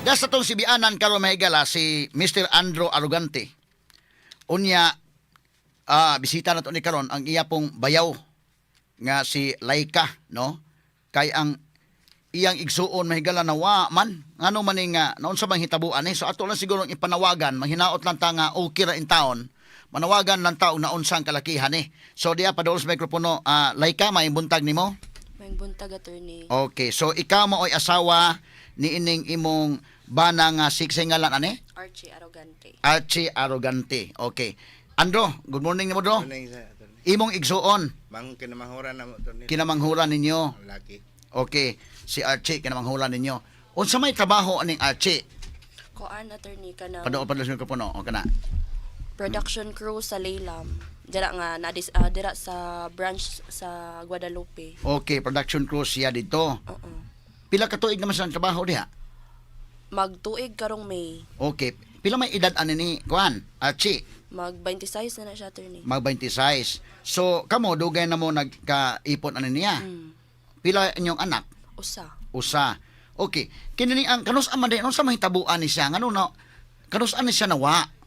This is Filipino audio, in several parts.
Gas atong si Bianan karon mahigala si Mr. Andrew Arrogante. Unya bisita na to ni karon ang iya pong bayaw nga si Laika, no? Kay ang iyang igsuon mahigala na wa man ngano man nga naon sa bang hitabuan so ato lang siguro ipanawagan manghinaot lang ta nga okay ra in taon manawagan lang taong naon sang kalakihan so diya padulong sa mikropono Laika may buntag nimo. May buntag, attorney. Okay, so ikaw mo ay asawa ni ining imong bana nga siksingalan ani? Archie Arrogante. Archie Arrogante. Okay. Andro, good morning nimo Dro. Morning sa attorney. Imong igsuon Mang kinamanghuran na mo attorney. kinamanghuran ninyo. Laki. Okay, si Archie kinamanghuran ninyo. Unsa may trabaho aning Archie? Koan, attorney, ka ng Padung sa mikropono, o kana. production crew sa Leylam. Dira nga, dira sa branch sa Guadalupe. Okay, production crew siya dito. Oo. Pila ka tuig naman sa trabaho diha? Magtuig karong May. Okay. Pila may edad ani ni kuan? Archie, Mag 26 na siya, attorney. mag 26. So, kamo dugay na mo nagkaipon ani niya. Pila inyong anak? Usa. Usa. Okay. Kini ang kanus man din sa mahitabuan ni siya ngano no? Kanus ani siya nawa?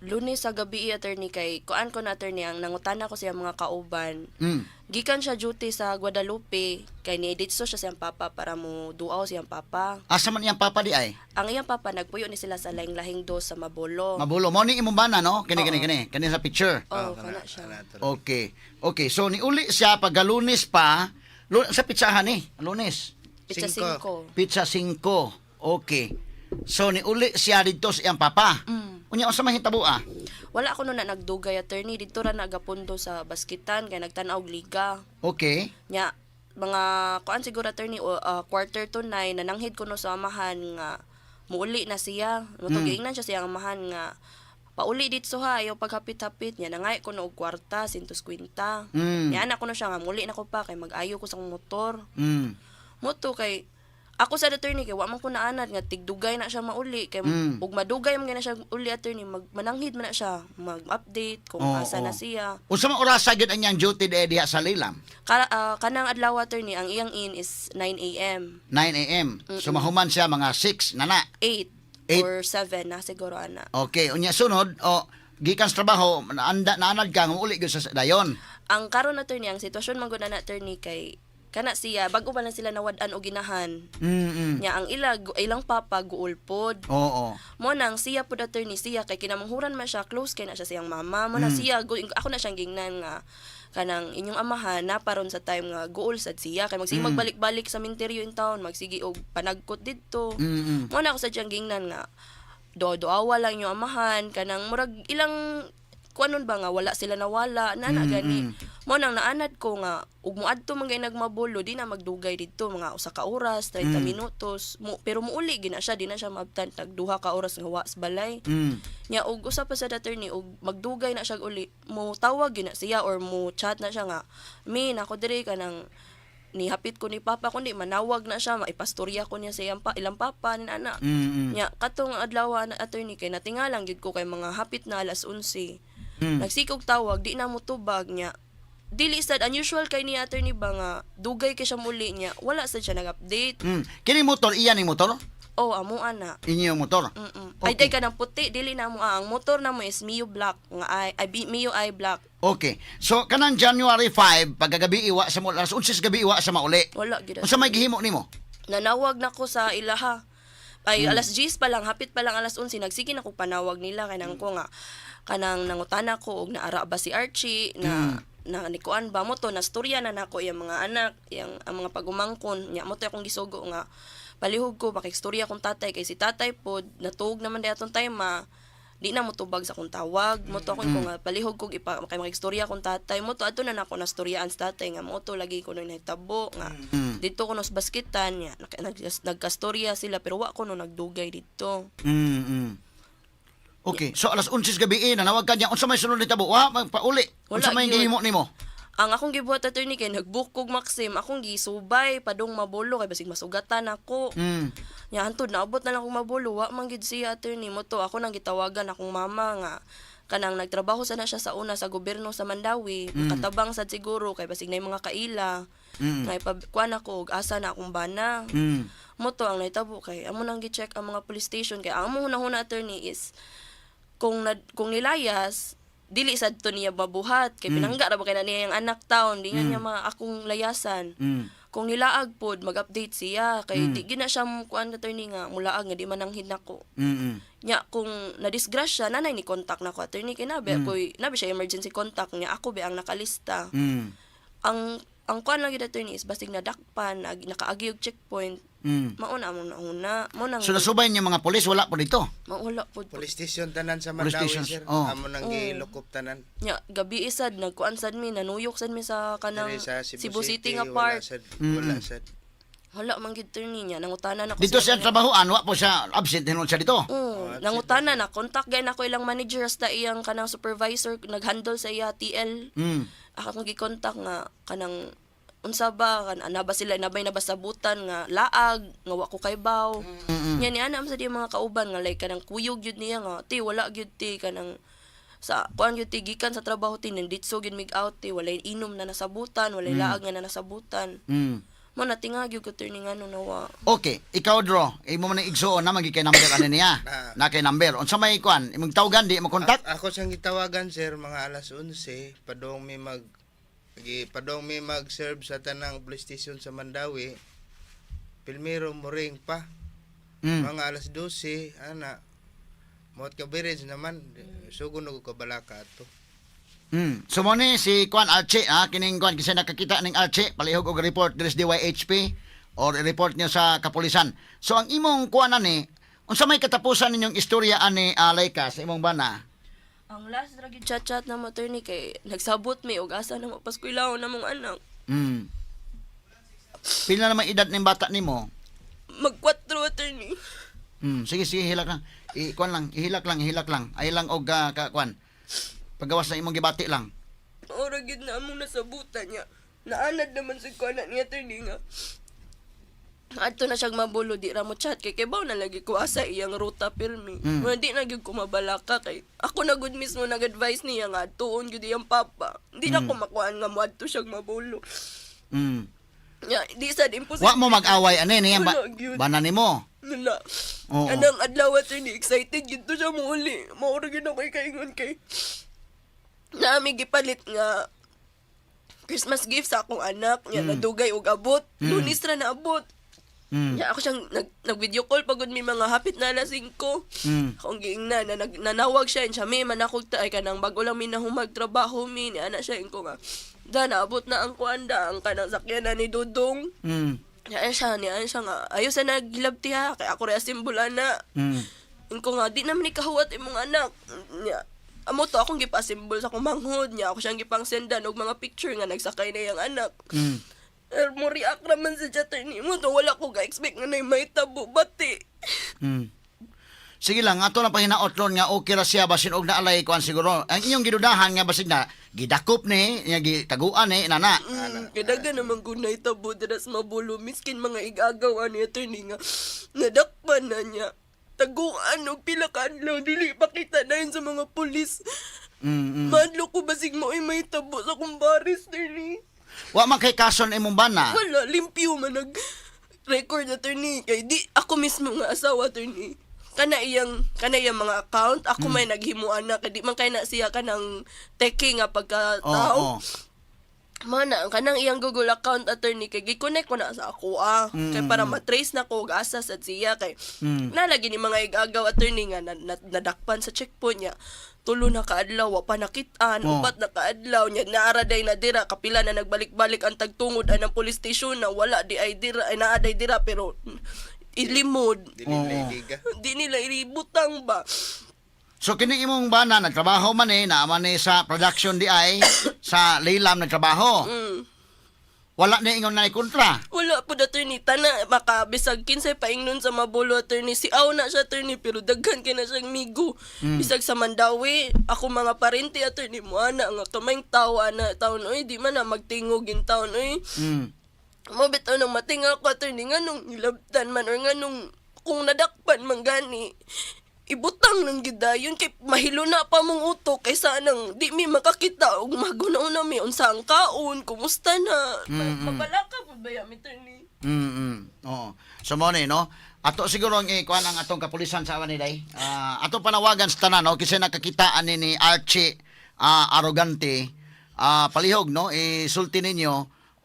Lunes sa gabi, attorney, kay koan ko na, attorney, ang nangutana ko siya mga kauban. Mm. Gikan siya duty sa Guadalupe, kay ni-edit siya siyang papa para mo duaw siyang papa. Asa man iyang papa di ay? Ang iyang papa, nagpuyo ni sila sa lahing-lahing do sa Mabolo. Mabulo mo ni imong bana no? Kini Oo. kani sa picture. Oo, kana siya. Okay. Okay, so niuli siya pag Lunes pa, sa pitsahan ni, Lunes. Pizza 5. Pizza 5. Okay. So niuli siya dito sa iyang papa. Unya unsa man hitabo Wala ako na nagdugay, attorney, dito ra nagapundo sa basketan kay nagtan-aw og liga. Okay. Nya mga kuan siguro, attorney, quarter to 9 nananghid ko no sa amahan nga muuli na siya. Matugingnan siya siyang amahan nga pauli dito ha, ayaw paghapit-hapit niya nangay ko no og kwarta 150. Nya anak ko no siya nga muli na ko pa kay mag-ayo ko sa motor. Mm. Moto kay ako sa attorney kay wa man ko naanad nga tigdugay na siya mauli kay ug madugay man na siya uli, attorney, mananghid man na siya mag-update kung Oo, asa na oo. siya. Unsa man oras sa gyud anyang duty diha sa Lilam? Kanang adlaw, attorney, ang iyang in is 9 a.m. 9 a.m. So mahuman siya mga 6 na. 8 or 7 na siguro ana. Okay, unya sunod gikan sa trabaho naanad ka nga uli gyud sa dayon. Ang karon, attorney, ang sitwasyon man gud na, attorney, kay kana siya bago pa lang sila nawad-an og ginahan. Nya ang ilang papa guulpod. Oo. Mo nang siya pud, attorney, siya kay kinamanghuran man siya, close kay na siya siyang mama. Mo na siya ako na siyang gingnan nga kanang inyong amahan na paron sa time nga guul sad siya kay magsige magbalik-balik sa minteryo in town, magsige og panagkot didto. Mo na ako sa siyang gingnan nga do-doawa lang yung amahan kanang murag ilang kuanon ba nga wala sila nawala nana gani. Mo nang naanad ko nga ug moadto man gay nagmabulo di na magdugay didto mga usa ka oras 30 minutos pero muuli gina siya di na siya mabtan tag duha ka oras nga wa sa balay. Nya ug usa pa sa attorney ug magdugay na siya uli mo tawag gina siya or mo chat na siya nga min ako diri kanang nihapit ko ni papa kundi manawag na siya maipastorya ko niya sa ilang papa ni ana. Nya katong adlaw na, attorney, kay natingalang gid ko kay mga hapit na alas 11. Nagsikog tawag di na mo tubag niya. Dili sad unusual kay ni attorney ba nga dugay kay siya muli niya. Wala sad siya nag-update. Kini motor iya ning motor? Oh, amo ana. Inyong motor. Ay day ka ng puti dili na mo ang motor na mo is Mio Black nga Mio I Black. Okay. So kanang January 5 pagkagabi iwa sa mo alas 11 gabi iwa sa mauli. Wala gid. Unsa may gihimo nimo? Nanawag na ko sa ilaha. Ay alas 10 pa lang, hapit pa lang alas 11 nagsige na ko panawag nila kay nang ko nga kanang nangutana ko og naara ba si Archie na nikuan ba mo to na storya na nako yang mga anak yang ang mga pagumangkon nya mo to akong gisugo nga palihog ko pakistorya kong tatay kay si tatay pod natuog naman dayon time di na mo tubag sa kong tawag mo to akong ko nga palihog ko kay makistorya kong tatay mo to adto na nako na storyaan sa tatay nga mo to lagi ko nang nahitabo nga dito ko no sa basketan nya nagkastorya sila pero wa ko no nagdugay dito. Okay, so alas 11 gabi nanawag ka niya unsa may sunod ni tabo? Wa magpauli. Unsa may gyud. gihimo nimo? Ang akong gibuhat, attorney, kay nagbook kog Maxim, akong gisubay padung Mabulo kay basig masugatan ako. Nya hantod naabot na lang akong Mabulo, wa man gid siya, attorney, mo to ako nang gitawagan akong mama nga kanang nagtrabaho sana siya sa una sa gobyerno sa Mandawi, katabang sad siguro kay basig na yung mga kaila. Nga ipabkuan ako og asa na akong bana. Mo to ang naitabo kay amo nang gi-check ang mga police station kay ang amo hunahuna attorney is kung nilayas dili sad to niya mabuhat kay pinangga ra ba kay na niya yung anak taon di nga niya akong layasan. Kung nilaag pod mag-update siya kay di gina siya kuan attorney nga mulaag nga di man ang hinako. Nya kung na-disgrasya nanay ni contact nako attorney kay nabi nabi siya emergency contact niya ako be ang nakalista. Ang kuan lang gid attorney is basig nadakpan nakaagi og checkpoint. Mauna mo nang So nasubay niyo mga pulis wala po dito. mawala pod. Police station tanan sa Police Mandawi, stations, sir. oh. Amo nang gilukop tanan. Nya gabi isad nagkuan sad mi nanuyok sad mi sa kanang Diri sa Cebu City nga wala park. sad, wala sad. Hala man gid attorney niya nangutanan ako Dito siya trabahoan, wa po siya absent hinon siya dito. nangutana na contact gay na ko ilang manager hasta iyang kanang supervisor naghandle sa iya TL. Ako gi-contact nga kanang unsa ba kan ana ba sila nabay na ba sabutan nga laag nga wa ko kay baw. Nya ni ana sa di mga kauban nga like kanang kuyog gyud niya nga ti wala gyud ti kanang sa kuan gyud ti gikan sa trabaho ti ninditso gyud mig out ti walay inom na nasabutan walay laag nga na nasabutan. Mo natingag gyud ko turning ano nawa. Okay, ikaw draw, imo man igsuon na magikay number ani niya. Na kay number. Unsa may kuan? Imong tawagan di mo kontak? Ako siyang gitawagan, sir, mga alas 11 padong may mag-serve sa tanang police station sa Mandawi. Pilmero mo ring pa. Mga alas 12 ana. Mot ka beres naman sugo no ko balaka ato. So mo ni si kuan Archie kining kuan kasi nakakita ning Archie palihog og report diri sa DYHP or report niya sa kapulisan. So ang imong kuan ani unsa may katapusan ninyong istorya ani Laika sa imong bana? Ang last ra gyud chat na mo attorney kay nagsabot mi og asa na mapaskwelaon na mong anak. Pila naman edad ning bata nimo? Mag-4 attorney. Sige hilak lang. Ihilak lang. Ay lang og kuan. Paggawas na imong gibati lang. Ora gyud na among nasabutan niya. Naanad naman sa kuan niya attorney nga. Adto na siyang mabulo di ra mo chat kay baw na lagi ko asa iyang ruta pirmi. Di na gyud ko mabalaka kay ako na gud mismo nag-advise niya nga tuon gyud iyang papa. Di na ko makuan nga moadto siyang mabulo. Ya, di sad imposible. Wa mo mag-away ani niya bana nimo. Nala. Oo. Anang adlaw attorney excited gyud to siya muuli. Maura gyud ako kaingon kay nami gipalit nga Christmas gift sa akong anak nya nadugay og abot. Lunes ra na abot. Ya ako siyang nag-video call pagod mi mga hapit na alas 5. Akong giingnan na nanawag siya siya may man ako ay kanang bago lang mi nahumag trabaho mi ni ana siya ko nga. Da naabot na ang kuanda ang kanang sakyanan ni Dudong. Niya siya nga ayo sa naghilabti ha kay ako ra simbolan na. Inko nga di naman ni kahuwat imong anak. Niya amo to akong gipasimbol sa akong manghod niya ako siyang gipangsendan og mga picture nga nagsakay na yang anak. Mo react naman sa chatter ni mo to wala ko ga-expect nga na may tabo bati. Sige lang, ato lang pahinaotlon nga okay ra siya basin og naalay kuan siguro. Ang inyong gidudahan nga basig na gidakop ni, nga gitaguan ni nana. Kadaga naman gunay tabo diras mabulo miskin mga igagawa ni attorney nga nadakpan na niya. Taguan og pila ka adlaw dili pakita na yun sa mga pulis. Madlo ko basig mo ay may tabo sa kumbaris attorney. Wa man kay kason imong bana. Wala limpyo man nag-record attorney kay di ako mismo nga asawa attorney. Kana iyang mga account ako may naghimuan na kay di man kay na siya kanang teki nga pagkatao. Mana kanang iyang Google account attorney kay gi-connect ko na sa ako kay para matrace na ko og asa sa siya kay nalagi ni mga igagaw attorney nga nadakpan sa checkpoint niya. 3 na kaadlaw wa pa nakit-an, 4 na kaadlaw nya naaraday na dira kapila na nagbalik-balik ang tagtungod ang police station na wala di ay dira ay naaday dira pero ilimod. Di nila ilibutang ba. So kini imong bana nagtrabaho man naaman sa production di ay sa Lilam nagtrabaho. Wala na ingon na kontra. Wala po attorney tana makabisag kinsay paingnon sa mabulo attorney si aw na siya attorney pero daghan kay na siyang migo. Bisag sa Mandawi ako mga parente attorney mo ana nga tumayng tawa na taon oy di man na magtingog in taon oy. Mo bitaw nang matinga ko attorney nganong ilabtan man or nganong kung nadakpan man gani ibutang ng gidayon kay mahilo na pa mong utok kaysa nang di mi makakita og magunaw mi unsa ang kaon, kumusta na. Mabalaka po ba yan, attorney? Oo. So mo ni no. Ato siguro ang ikuan ang atong kapulisan sa awan ni day. Ato panawagan sa tanan no kasi nakakitaan ni Archie Arrogante. Palihog no isulti ninyo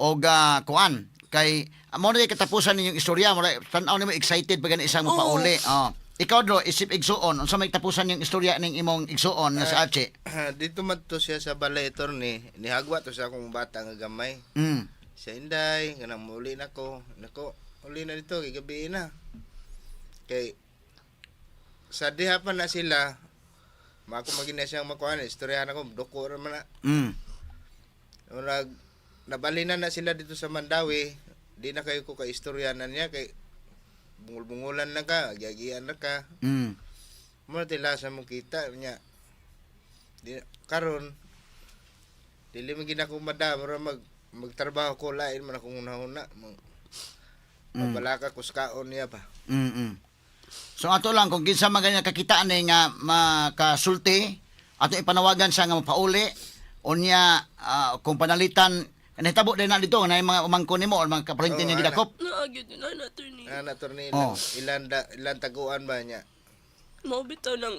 og kuan kay mo na katapusan ninyong istorya mo tan-aw nimo excited pag isang pauli. Ikaw Dro isip igsuon unsa may tapusan yung istorya ning imong igsuon nga sa Archie? Dito man to siya sa balay attorney, nihagwa to sa akong bata nga gamay. Sa Inday, kanang muli nako, uli na dito kay gabi na. Kay sa diha pa na sila, mako magina siyang makuan, istorya na ko, doko ra man na. Nabalinan na sila dito sa Mandawi, di na kayo ko kaistoryanan niya kay bungul-bungulan na ka, agiagian na ka. Muna tila sa mong kita niya. Karon dili man ginako madam magtrabaho ko lain man akong una-una. Mabalaka kuskaon niya pa. So ato lang kung kinsa man ganyan kakitaan ni nga makasulti ato ipanawagan sa nga mapauli unya kung panalitan nahitabo din na dito na mga umangko nimo o mga kaparintin niya gidakop. Naagid na attorney. Attorney ilan taguan ba niya? Mao bitaw nang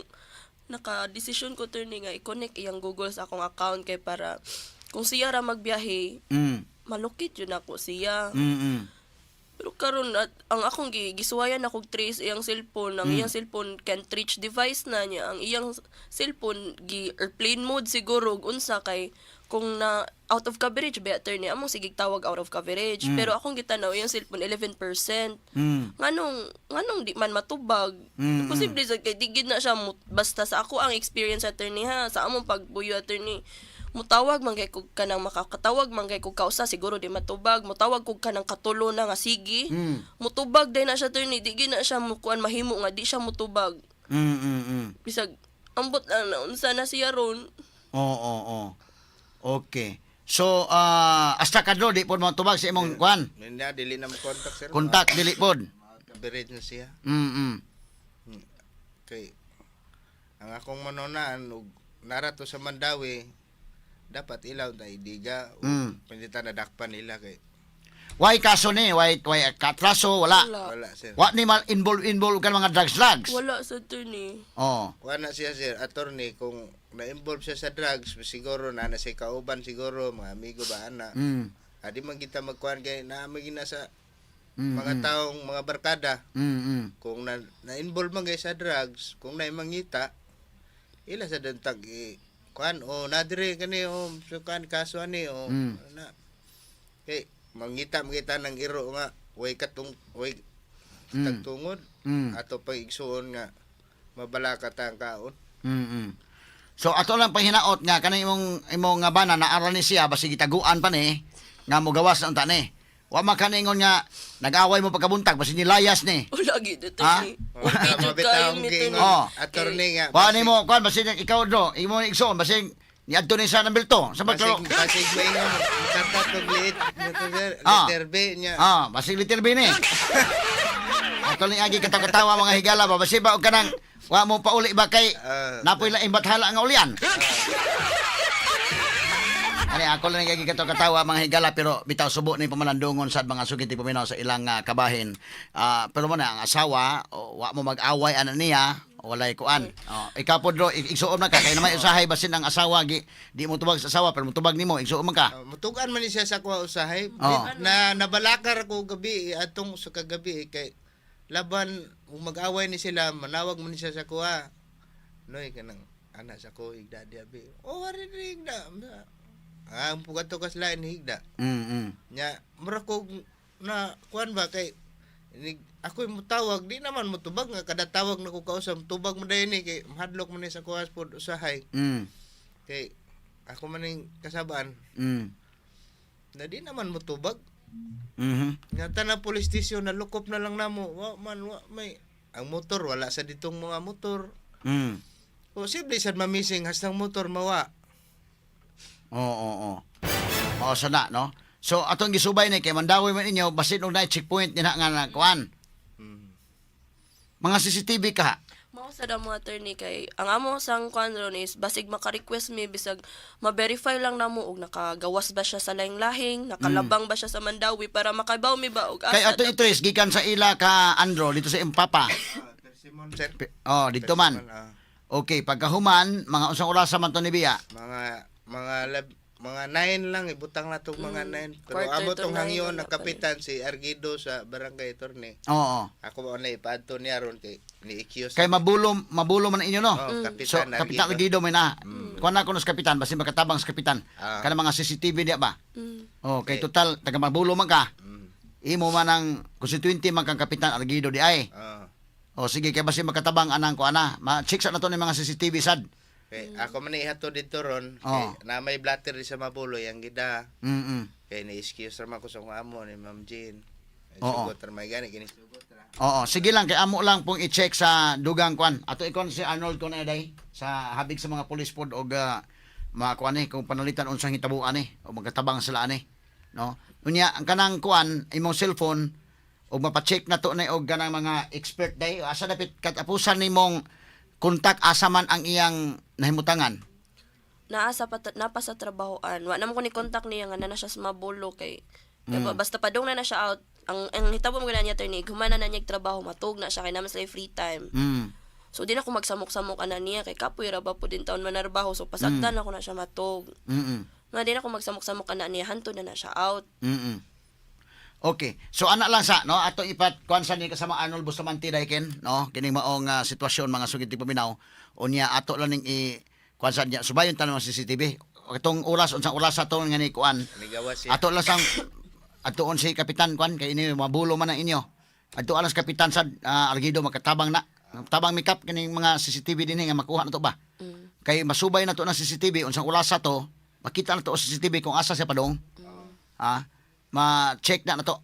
naka-desisyon ko attorney nga i-connect iyang Google sa akong account kay para kung siya ra magbiyahe, malukit yun ako siya. Pero karon at ang akong gisuwayan akong trace iyang cellphone, ang iyang cellphone can't reach device na niya. Ang iyang cellphone airplane mode siguro ug unsa kay kung na out of coverage ba attorney among sige tawag out of coverage pero akong gitanaw iyang cellphone 11%. Nganong di man matubag. Posible sa kay digid na siya basta sa ako ang experience attorney ha sa among pagbuyo attorney. Mutawag man kay kog kanang makakatawag man kay kog kausa siguro di matubag, mutawag kog kanang katulo na nga sige. Mutubag din na siya attorney, di na siya mukuan mahimo nga di siya mutubag. Bisag ambot na unsa na siya ron. Oo. Okay. So hasta kadto di pod mo tubag sa imong kuan. Niya dili na mo contact sir. Contact dili pod. Coverage na siya. Kay ang akong manonaan ug narato sa Mandawi dapat ilaw na idiga pinitan na dakpan nila kay why kaso ni why katraso wala sir wa ni mal involve kan mga drugs wala sa attorney wala siya sir attorney kung na-involve siya sa drugs siguro na siya kauban siguro mga amigo ba ana adi man kita magkuhan kay naamagina sa mga taong mga barkada kung na-involve man kay sa drugs kung naimangita ila sa dentag kuan nadire kani so kan kaso ani na kay mangita ng iro nga way tagtungod ato pag igsuon nga mabalaka ta ang kaon. So ato lang panghinaot nga kanang imong nga bana naaral ni siya basi gitaguan pa ni nga mogawas na unta ni. Wa makaningon nga nag-away mo pagkabuntag basi nilayas ni. Wala gid attorney. Mabitaw attorney nga. Wa nimo kuan basi ikaw do imo igsoon basi ni adto ni sa nambilto sa bagro. Basig may nga tatat og letter B nya. Basi letter B ni. Ato ni agi katawa mga higala ba basi ba og kanang wa mo pauli ba kay napoy laing bathala nga ulian. Ani ako lang gagi katawa mga higala pero bitaw subo ni pamalandungon sad mga sugiti paminaw sa ilang kabahin. Pero mo na ang asawa wa mo mag-away ana niya walay kuan. Ikaw pod Dro igsuon man ka kay naman usahay basin ang asawa di mo tubag sa asawa pero mutubag nimo igsuon man ka. Mutugan man ni siya sa kuha usahay. Na nabalakar ko gabi atong sa kagabi kay laban mag-away ni sila manawag man ni siya sa kuha. Noy kanang anak sa ko igda diabi. Wari igda. Ang pugato kas lain higda. Nya mura ko na kuan ba kay ako mo tawag di naman mo tubag nga kada tawag na ko kausap tubag mo dayon ni kay mahadlok mo ni sa kuwas pod usahay. Kay ako man ning kasabaan. Na di naman mo tubag. Nya na police station na lukop na lang namo. Wa may ang motor wala sa ditong mga motor. Posible sad mamising hastang motor mawa. Oo. Sana no. So atong gisubay ni kay Mandawi man inyo basin og na checkpoint niya nga kuan. mga CCTV ka. Mao sa da mga attorney kay ang amo sang kwan ron is basig maka-request mi bisag ma-verify lang namo og nakagawas ba siya sa laing-lahing, nakalabang ba siya sa Mandawi para makabaw mi ba og Kay ato ito is gikan sa ila ka Andro dito sa Impapa. Simon sir. Oh, dito man. Okay, pagkahuman, mga unsang oras man to ni Biya. Mga 9 lang ibutang na tong mga 9. Pero Quarter amo to tong 9 hangyon wala na pa kapitan si Argido sa Barangay Torne. Oo. Ako mo na ipaadto niya ron kay ni Ikios. Kay mabulo man inyo no. Oh, Kapitan So, Kapitan Argido may na. Kuha na ako nos Kapitan, basi makatabang sa Kapitan. Kana mga CCTV diya ba? Oh, kay total, taga mabulo man ka. Imo man ang constituente man kang Kapitan Argido di ay. Oh, sige, kay basi makatabang anang ko ana. Ma-check sa na to ni mga CCTV sad. Kay ako man ihato dito ron Oh. kay na may blatter di sa mabulo yang gida. Mm. Kay ni excuse ra man ko sa akong amo ni Ma'am Jean. Oo. Sugot ra may gani kini sugot ra. Oo, sige lang kay amo lang pong i-check sa dugang kwan. Ato ikon si Arnold ko na day sa habig sa mga police pod og mga kwan kung panalitan unsang hitabuan o magkatabang sila no. Unya ang kanang kwan imong cellphone og mapa-check na to na og kanang mga expert day asa dapat katapusan nimong kontak asa man ang iyang nahimutangan. napa sa trabahoan. Wa naman ko ni contact niya nga na siya sa mabulo kay basta padung na siya out. Ang hitabo mo niya attorney, humana na niya trabaho, matug na siya kay naman sila free time. So di na ako magsamok-samok ana niya kay kapoy ra ba po din taon manarbaho so pasagdan ako na siya matug. Nga di na ako magsamok-samok ana niya hanto na siya out. Okay. So ana lang sa no ato ipat kuan sa ni kasama Arnold Bustamante dayken no kining maong sitwasyon mga sugid ti paminaw unya ato lang ning i kuan sa niya subayon tanong sa CCTV. Itong oras unsang oras ato nga ni kuan. Nigawas siya. Ato lang sang atoon si kapitan kuan kay ini mabulo man na inyo. Ato alas kapitan sa Argido makatabang na. Tabang mikap kining mga CCTV dinhi nga makuha na to ba. Kay masubay na to ng CCTV unsang oras to makita na to sa CCTV kung asa siya padong. Ma-check na to.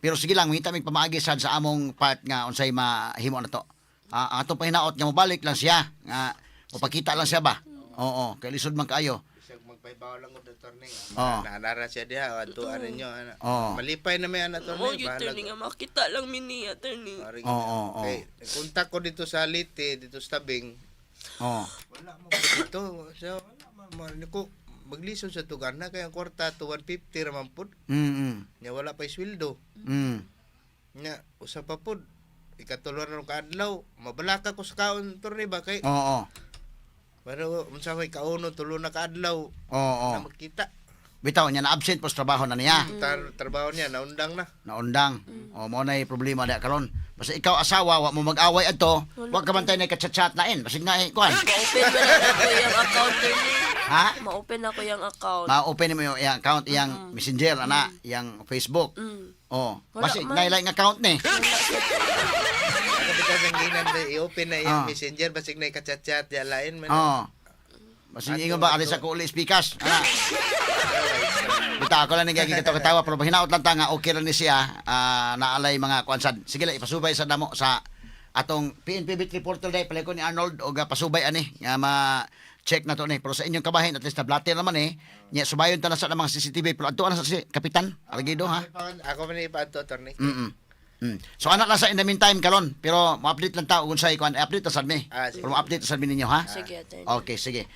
Pero sige lang, mita mig pamaagi sad sa among part nga unsay mahimo na to. Ang atong pahinaot nga mobalik lang siya nga mapakita lang siya ba. Oo, kay lisod man kaayo. Isang magpaybaw lang ko dito ni. Oh. Naanara siya diha o tuan ninyo ana. Oh. Malipay na may ana to Oh, ni. yung attorney nga makita lang mini attorney. Oo. Kay kontak ko dito sa Lite, dito sa Tabing. Oo. Wala mo dito. So wala man ko maglisod sa tugan na kay ang kwarta to 150 ra man pud. Nya wala pa sweldo. Nya usa pa pud ikatulor na kadlaw, mabalaka ko sa kaon turni ba kay. Oo. Pero unsa may kauno tulo na kadlaw Oo. na makita. Bitaw niya na absent po sa trabaho na niya. Trabaho niya naundang na. Naundang. O mo na problema da karon. Basta ikaw asawa wa mo mag-away adto, wa ka bantay na ka-chat na basig na kuan. Ma-open mo na ako yung account attorney. Ha? Ma-open ako yung account. Ma-open mo yung iyang account, iyang Messenger ana, iyang Facebook. Oh, Wala basi man. nailay nga account ni. Kapitan ng ginan i-open na yung Ah. messenger basig na ikachat-chat ya lain man. Oh. Basi ingon ba ali sa kuli speakers. Ana. Bita ako lang nagiging katawa pero hinaot lang ta nga okay lang ni siya naalay mga kuansad. Sige lang ipasubay sa damo sa atong PNP Bit Reporter day pala ko ni Arnold o pasubay ani nga ma-check na to ni pero sa inyong kabahin at least na blatter naman nya subayon ta na sa mga CCTV pero adto na sa si Kapitan Argido ha. Ako man ipaadto attorney. So anak lang sa in the meantime karon pero ma-update lang ta kung sa ikuan update ta sad mi. Ah, sige. Pero ma-update ta sad mi ninyo ha. Sige attorney. Okay, sige.